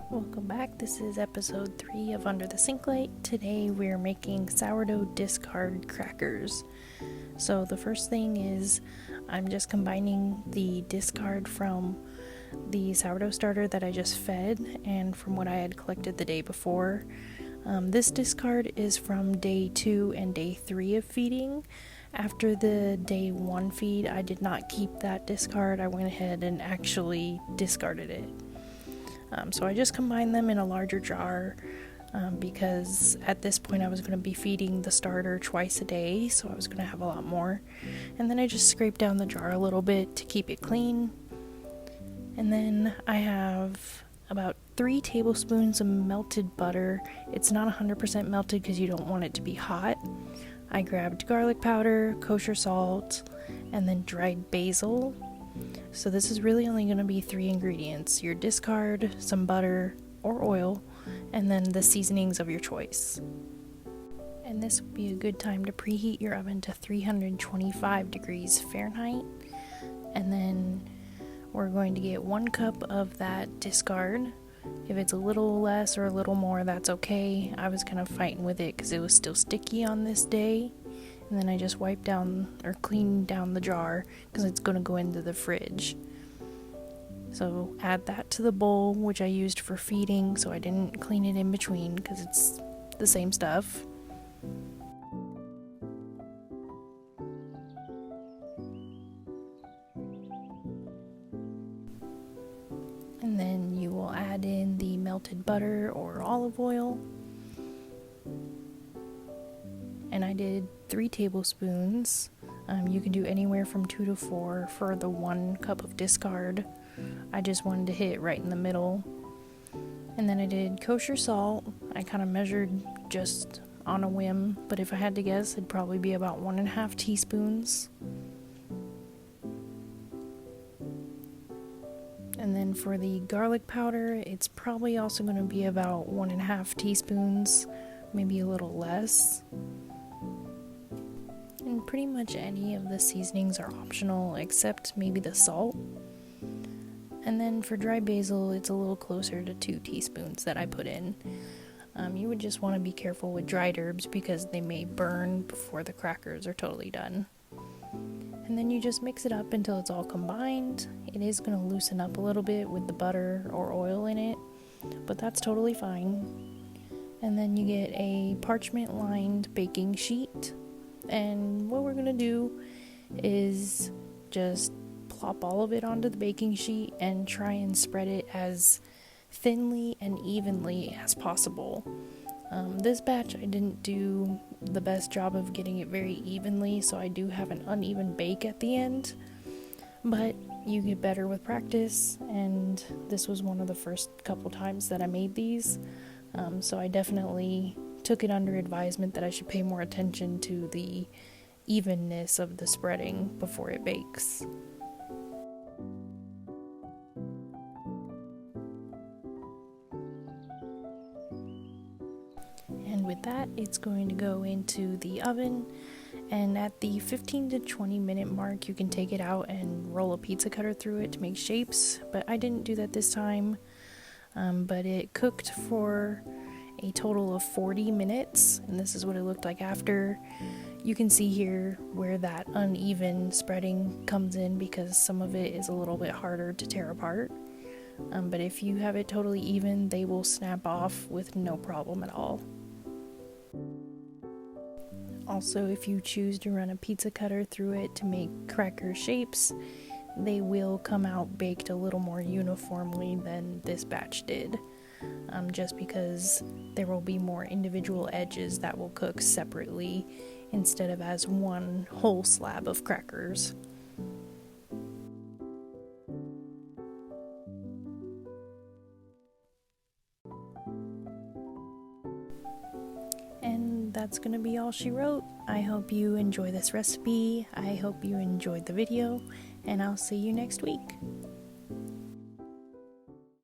Welcome back. This is episode 3 of Under the Sink Light. Today we're making sourdough discard crackers. So the first thing is I'm just combining the discard from the sourdough starter that I just fed and from what I had collected the day before. This discard is from day 2 and day 3 of feeding. After the day 1 feed, I did not keep that discard. I went ahead and actually discarded it. So I just combined them in a larger jar because at this point I was going to be feeding the starter twice a day, so I was going to have a lot more. And then I just scraped down the jar a little bit to keep it clean. And then I have about 3 tablespoons of melted butter. It's not 100% melted because you don't want it to be hot. I grabbed garlic powder, kosher salt, and then dried basil. So this is really only going to be 3 ingredients: your discard, some butter or oil, and then the seasonings of your choice. And this would be a good time to preheat your oven to 325 degrees Fahrenheit. And then we're going to get 1 cup of that discard. If it's a little less or a little more, that's okay. I was kind of fighting with it because it was still sticky on this day. And then I just wipe down or clean down the jar because it's going to go into the fridge. So add that to the bowl, which I used for feeding, so I didn't clean it in between because it's the same stuff. And then you will add in the melted butter or olive oil. And I did 3 tablespoons. You can do anywhere from 2 to 4 for the 1 cup of discard. I just wanted to hit it right in the middle. And then I did kosher salt. I kind of measured just on a whim, but if I had to guess, it'd probably be about 1.5 teaspoons. And then for the garlic powder, it's probably also going to be about 1.5 teaspoons, maybe a little less. And pretty much any of the seasonings are optional except maybe the salt. And then for dry basil, it's a little closer to 2 teaspoons that I put in. You would just want to be careful with dried herbs because they may burn before the crackers are totally done. And then you just mix it up until it's all combined. It is going to loosen up a little bit with the butter or oil in it, but that's totally fine. And then you get a parchment-lined baking sheet. And what we're going to do is just plop all of it onto the baking sheet and try and spread it as thinly and evenly as possible. This batch I didn't do the best job of getting it very evenly, so I do have an uneven bake at the end. But you get better with practice, and this was one of the first couple times that I made these. So I definitely took it under advisement that I should pay more attention to the evenness of the spreading before it bakes. And with that, it's going to go into the oven, and at the 15 to 20 minute mark, you can take it out and roll a pizza cutter through it to make shapes, but I didn't do that this time. But it cooked for a total of 40 minutes, and this is what it looked like after. You can see here where that uneven spreading comes in because some of it is a little bit harder to tear apart. But if you have it totally even, they will snap off with no problem at all. Also, if you choose to run a pizza cutter through it to make cracker shapes, they will come out baked a little more uniformly than this batch did. Just because there will be more individual edges that will cook separately instead of as one whole slab of crackers. And that's gonna be all she wrote. I hope you enjoy this recipe. I hope you enjoyed the video, and I'll see you next week.